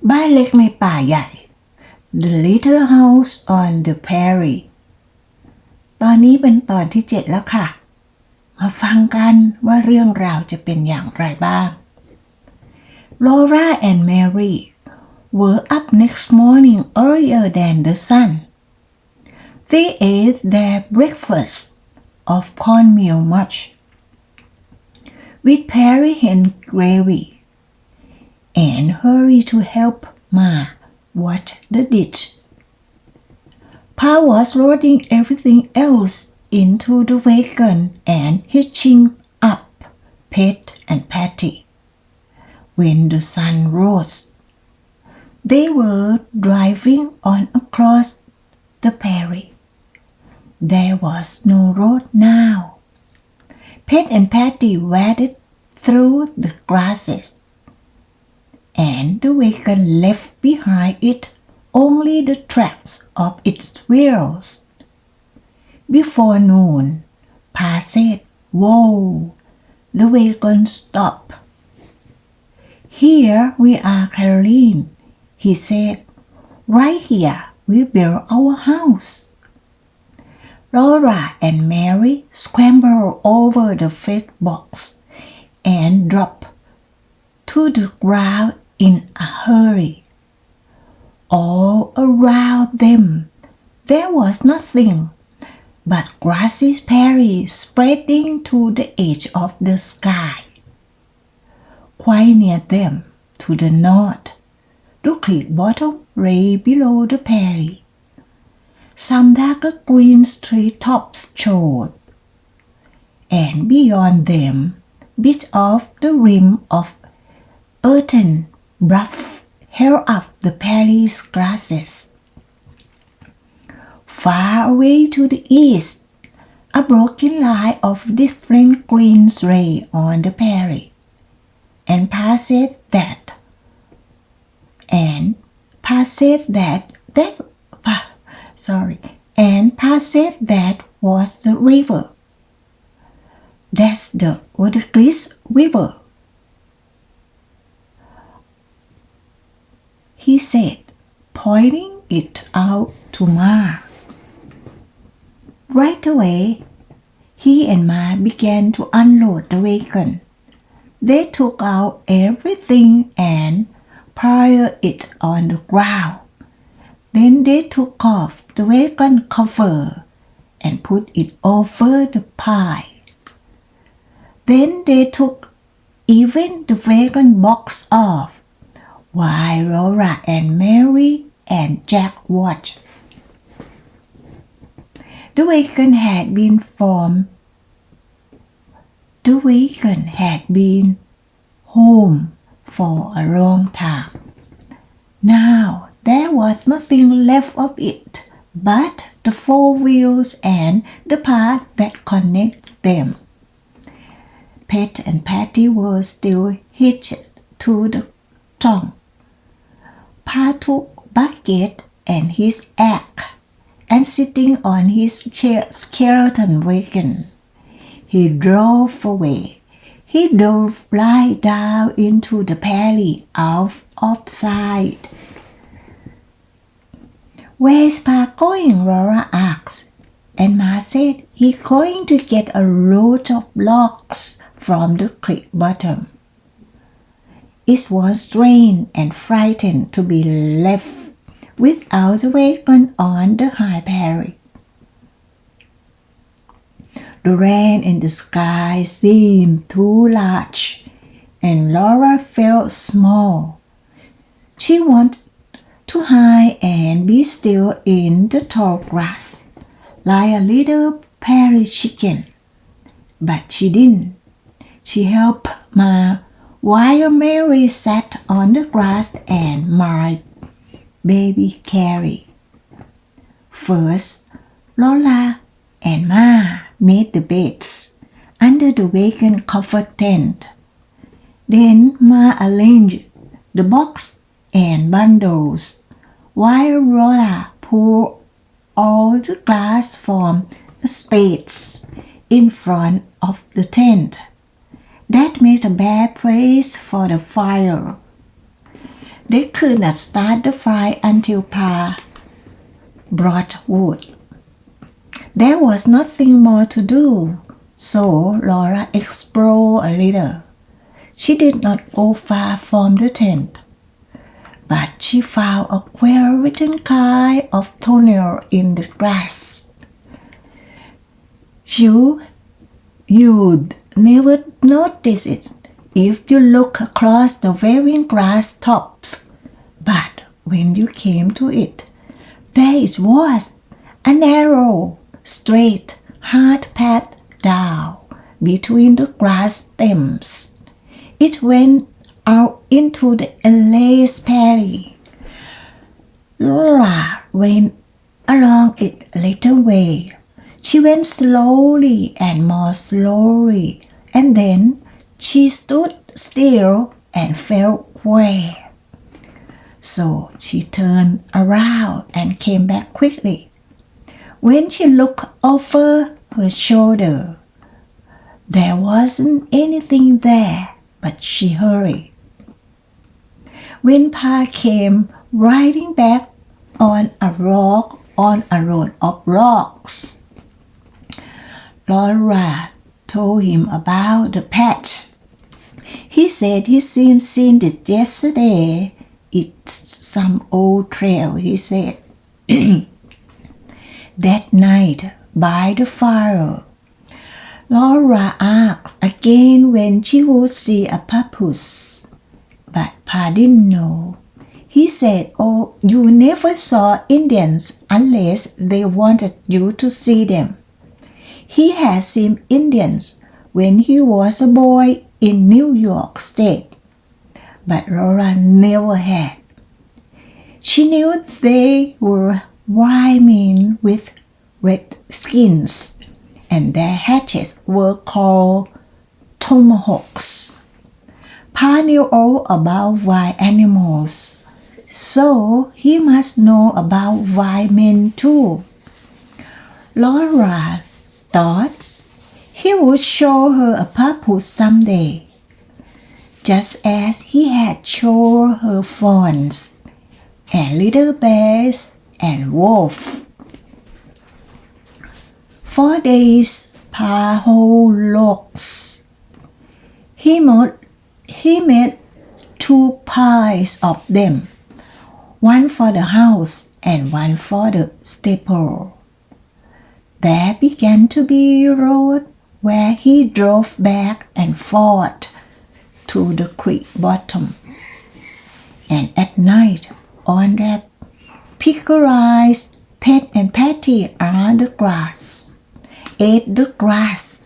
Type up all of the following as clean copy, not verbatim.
บ้านเล็กในป่าใหญ่ The Little House on the Prairie ตอนนี้เป็นตอนที่7แล้วค่ะมาฟังกันว่าเรื่องราวจะเป็นอย่างไรบ้าง Laura and Mary were up next morning earlier than the sun. They ate their breakfast of cornmeal mush with prarie hen gravy and hurried to help Ma wash the dish. Pa was loading everything else into the wagon and hitching up Pet and Patty. When the sun rose, they were driving on across the prairie. There was no road now. Pet and Patty waded through the grasses, and the wagon left behind it only the tracks of its wheels. Before noon, Pa said, "Whoa!" The wagon stopped. "Here we are, Caroline," he said. "Right here we built our house." Laura and Mary scrambled over the fence box and dropped to the ground in a hurry. All around them there was nothing but grassy prairie spreading to the edge of the sky. Quite near them, to the north, the creek bottom lay below the prairie. Some darker green treetops showed, and beyond them, bits of the rim of earthen bluff held up the prairie's grasses. Far away to the east, a broken line of different greens lay on the prairie, and Pa said that was the river. That's the Gris River, he said, pointing it out to Ma. Right away, he and Ma began to unload the wagon. They took out everything and piled it on the ground. Then they took off the wagon cover and put it over the pile. Then they took even the wagon box off, while Laura and Mary and Jack watched. The wagon had been home for a long time. Now there was nothing left of it but the four wheels and the part that connected them. Pet and Patty were still hitched to the trunk. Pa took bucket and his axe, and sitting on his skeleton wagon, he drove away. He drove right down into the prairie out of sight. "Where's Pa going?" Laura asked, and Ma said he's going to get a load of logs from the creek bottom. It was strange and frightened to be left without the wagon on the high prairie. The rain in the sky seemed too large, and Laura felt small. She wanted to hide and be still in the tall grass, like a little prairie chicken. But she didn't. She helped Ma while Mary sat on the grass and marked baby Carrie. First, Lola and Ma made the beds under the wagon covered tent. Then Ma arranged the box and bundles, while Lola poured all the glass from the spades in front of the tent. That made a bad place for the fire. They could not start the fire until Pa brought wood. There was nothing more to do, so Laura explored a little. She did not go far from the tent, but she found a queer written kind of tunnel in the grass. You'd never notice it if you look across the waving grass tops, but when you came to it, there it was, a narrow, straight, hard path down between the grass stems. It went out into the endless prairie. Laura went along it a little way. She went slowly and more slowly, and then she stood still and felt queer. So she turned around and came back quickly. When she looked over her shoulder, there wasn't anything there, but she hurried. When Pa came riding back on a road of rocks, Laura told him about the patch. He said he seen it yesterday. It's some old trail, he said. That night, by the fire, Laura asked again when she would see a papoose, but Pa didn't know. He said, "Oh, you never saw Indians unless they wanted you to see them." He had seen Indians when he was a boy in New York State, but Laura never had. She knew they were white men with red skins, and their hatchets were called tomahawks. Pa knew all about wild animals, so he must know about wild men too. Laura thought he would show her a papoose someday, just as he had shown her fawns and little bears and wolf. For days, Pa hauled logs. He made 2 piles of them, one for the house and one for the stable. There began to be a road where he drove back and forth to the creek bottom. And at night, on that pickle eyes, Pet and Patty ate the grass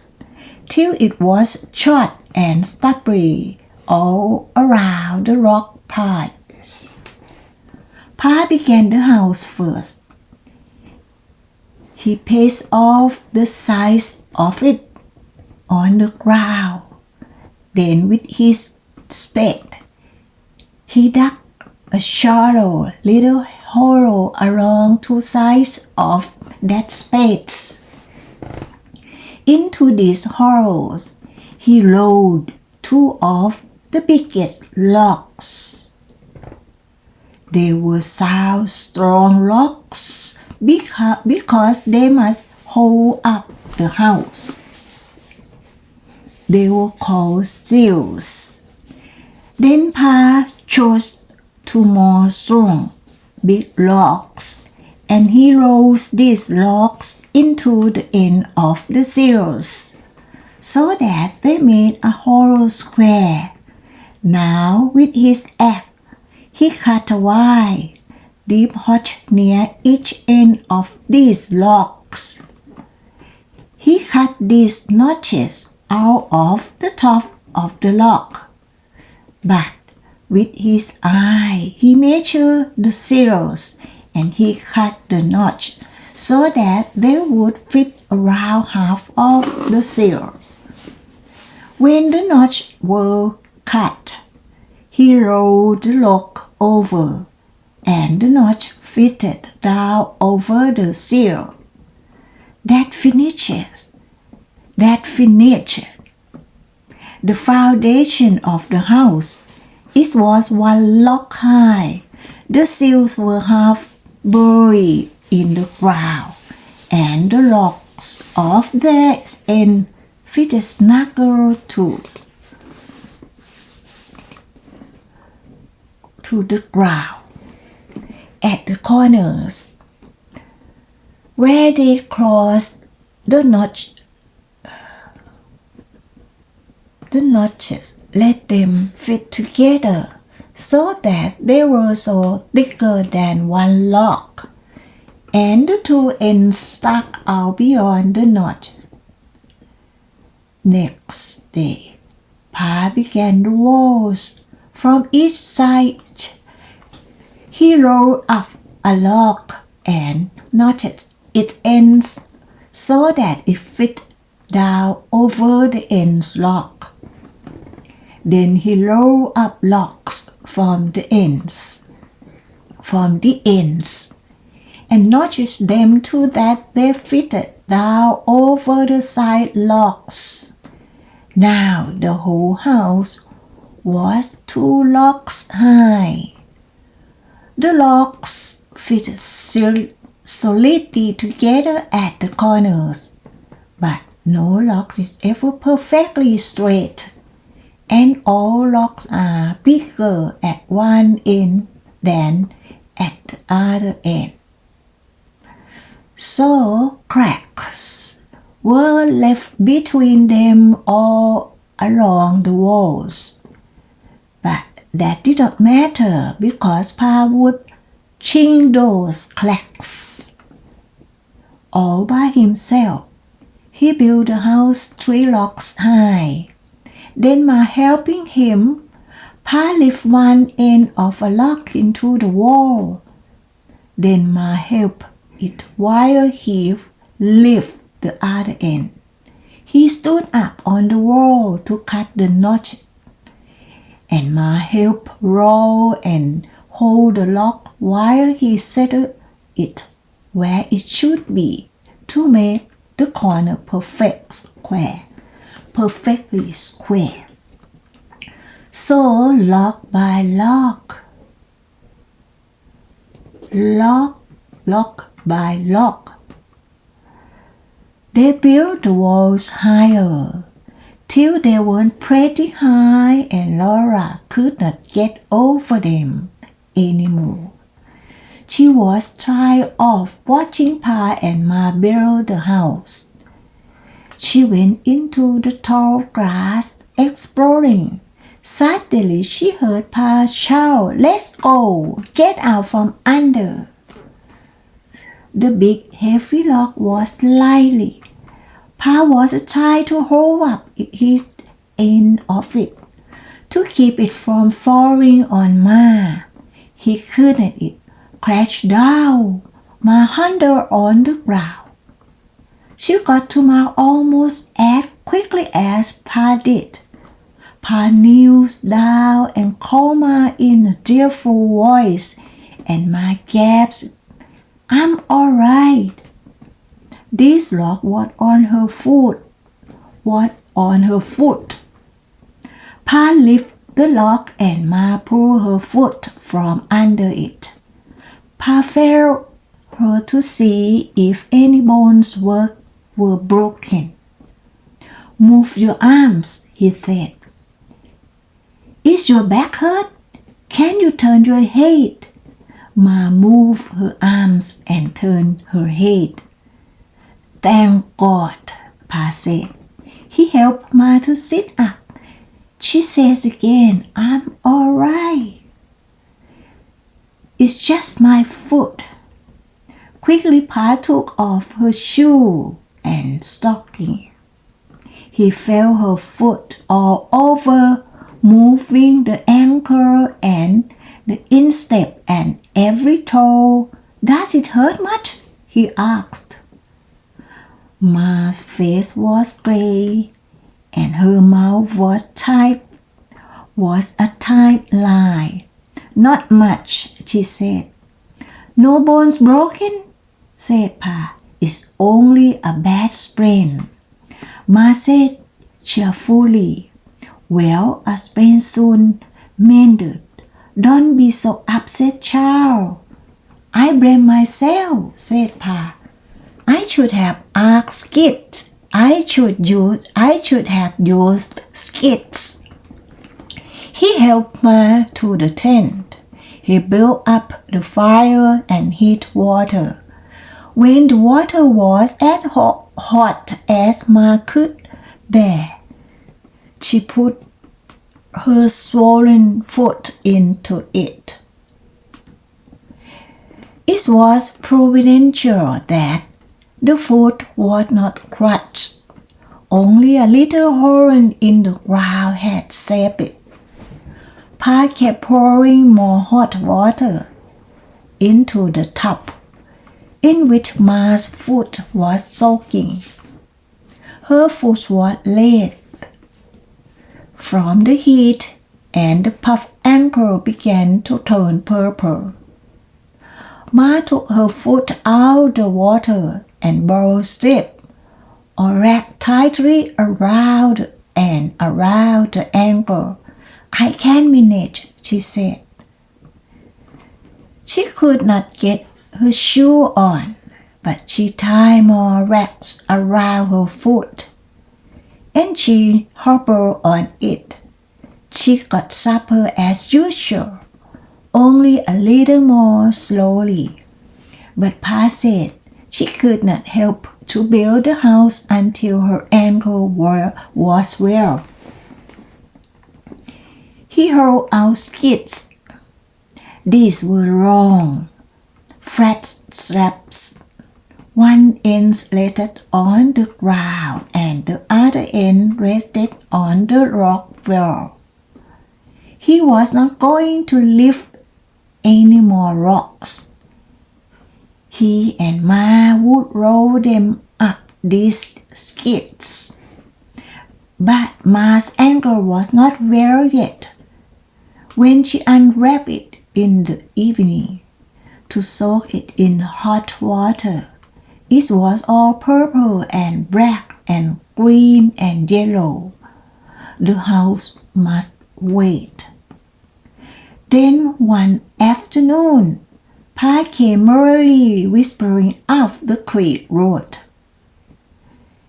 till it was short and stubborn all around the rock parts. Pa began the house first. He paced off the sides of it on the ground. Then with his spade, he dug a shallow little hollow along 2 sides of that spade. Into these hollows, he rolled 2 of the biggest logs. They were sound, strong logs because they must hold up the house. They were called seals. Then Pa chose 2 more strong, big logs, and he rolls these logs into the end of the seals, so that they made a hollow square. Now with his axe, he cut a wide, deep notch near each end of these logs. He cut these notches out of the top of the log, but with his eye he measured the seals and he cut the notch so that they would fit around half of the seal. When the notch were cut, he rolled the log over and the notch fitted down over the seal. That finished the foundation of the house. It was one lock high. The sills were half buried in the ground, and the locks of their end fitted snuggle to the ground. At the corners, where they crossed the notches let them fit together so that they were so thicker than one lock, and the two ends stuck out beyond the notches. Next day, Pa began the walls from each side. He rolled up a lock and knotted its ends so that it fit down over the ends lock. Then he rolled up locks from the ends and notched them so that they fitted down over the side locks. Now the whole house was 2 locks high. The locks fitted solidly together at the corners, but no lock is ever perfectly straight, and all locks are bigger at one end than at the other end. So cracks were left between them all along the walls. But that did not matter because Pa would chink those cracks. All by himself, he built the house 3 locks high. Then Ma helping him, Pa lift one end of a lock into the wall. Then Ma helped it while he lift the other end. He stood up on the wall to cut the notch, and Ma helped roll and hold the lock while he settled it where it should be to make the corner perfectly square. So lock by lock by lock, they built the walls higher till they were pretty high and Laura could not get over them anymore. She was tired of watching Pa and Ma build the house. She went into the tall grass exploring. Suddenly she heard Pa shout, "Let's go! Get out from under!" The big heavy log was lively. Pa was trying to hold up his end of it to keep it from falling on Ma. He couldn't. It crashed down. Ma hunted on the ground. She got to Ma almost as quickly as Pa did. Pa kneeled down and called Ma in a tearful voice, and Ma gasped, "I'm all right." This log was on her foot. Pa lifted the log and Ma pulled her foot from under it. Pa felt her to see if any bones were broken. "Move your arms," he said. "Is your back hurt? Can you turn your head?" Ma moved her arms and turned her head. "Thank God," Pa said. He helped Ma to sit up. She says again, "I'm all right. It's just my foot." Quickly Pa took off her shoe and stocking. He felt her foot all over, moving the ankle and the instep and every toe. "Does it hurt much?" he asked. Ma's face was gray and her mouth was a tight line. "Not much," she said. "No bones broken?" said Pa. "It's only a bad sprain." Ma said cheerfully, "Well, a sprain soon mended. Don't be so upset, child. I blame myself, said Pa. I should have asked Skit. I should have used skits. He helped Ma to the tent. He built up the fire and heat water. When the water was as hot as Ma could bear, she put her swollen foot into it. It was providential that the foot was not crushed. Only a little hole in the ground had saved it. Pa kept pouring more hot water into the tub in which Ma's foot was soaking. Her foot was red from the heat and the puffed ankle began to turn purple. Ma took her foot out the water and borrowed strip or wrapped tightly around the ankle. I can manage, she said. She could not get her shoe on, but she tied more wraps around her foot, and she hobbled on it. She got supper as usual, only a little more slowly. But Pa said she could not help to build the house until her ankle was well. He hurled out skits. These were long, flat straps. One end rested on the ground and the other end rested on the rock wall. He was not going to lift any more rocks. He and Ma would roll them up these skits. But Ma's ankle was not well yet. When she unwrapped it in the evening to soak it in hot water, it was all purple and black and green and yellow. The house must wait. Then one afternoon, Pa came merrily whispering up the creek road.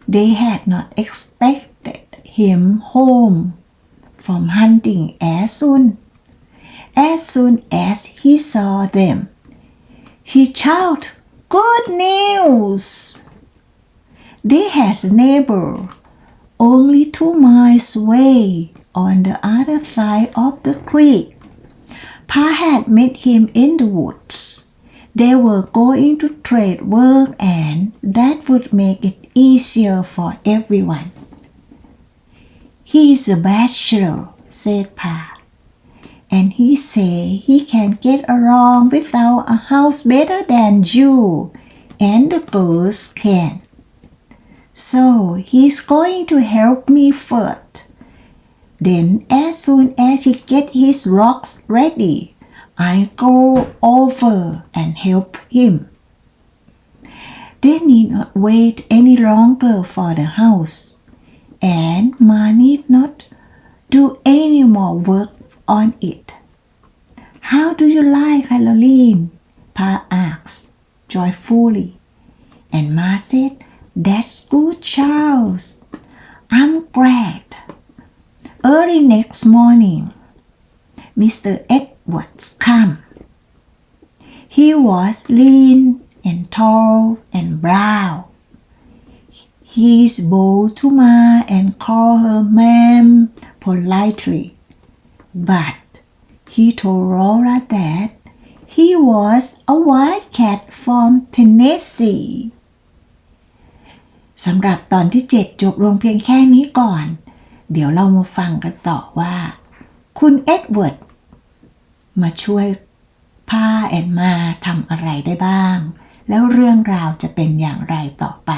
They had not expected him home from hunting as soon as he saw them, he shouted, "Good news!" They had a neighbor only 2 miles away on the other side of the creek. Pa had met him in the woods. They were going to trade work and that would make it easier for everyone. "He's a bachelor," said Pa, "and he say he can get along without a house better than you and the girls can. So he's going to help me first. Then as soon as he get his rocks ready, I go over and help him." They need not wait any longer for the house, and Ma need not do any more work on it. "How do you like Caroline?" Pa asked joyfully, and Ma said, "That's good, Charles. I'm glad." Early next morning, Mr. Edwards came. He was lean and tall and brown. He bowed to Ma and called her ma'am politely, but he told Laura that he was a wildcat from Tennessee. สำหรับตอนที่ 7 จบลงเพียงแค่นี้ก่อน เดี๋ยวเรามาฟังกันต่อว่าคุณเอ็ดเวิร์ดมาช่วยPaแอนมาทำอะไรได้บ้างแล้วเรื่องราวจะเป็นอย่างไรต่อไป